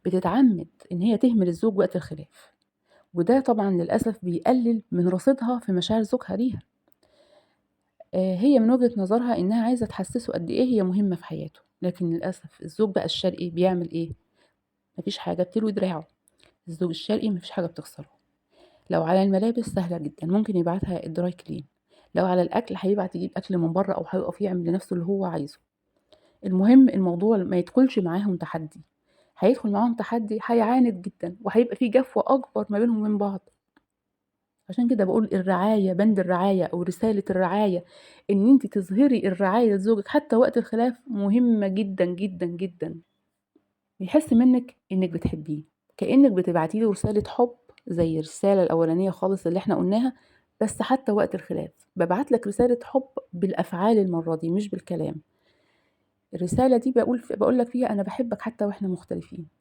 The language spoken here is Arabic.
بتتعمد إن هي تهمل الزوج وقت الخلاف، وده طبعًا للأسف بيقلل من رصيدها في مشاعر زوجها ليها. هي من وجهة نظرها إنها عايزة تحسسه قد إيه هي مهمة في حياته، لكن للأسف الزوج بقى الشرقي بيعمل إيه؟ ما فيش حاجة بتلوي دراعه، الزوج الشرقي ما فيش حاجة بتخسره. لو على الملابس سهلة جدًا، ممكن يبعتها الdry clean. لو على الأكل هيبعت يجيب أكل من برّه أو هيقف يعمل لنفسه اللي هو عايزه. المهم الموضوع ما يدخلش معاهم تحدي، هيدخل معاهم تحدي هيعاند جدًا، وهيبقى في جفوة أكبر ما بينهم وبين بعض. عشان كده باقول الرعاية، بند الرعاية أو رسالة الرعاية، إن أنتِ تظهري الرعاية لزوجِك حتى وقت الخلاف مهمة جدًا، جدًا، جدًا. بيحس منِّك إنِّك بتحبيه، كإنِّك بتبعتي له رسالة حُب زي الرسالة الأولانية خالص اللي إحنا قُلناها، بس حتى وقت الخلاف، بابعت لك رسالة حُب بالأفعال المرّة دي مش بالكلام. الرسالة دي باقول لك فيها أنا باحبك حتى وإحنا مختلفين.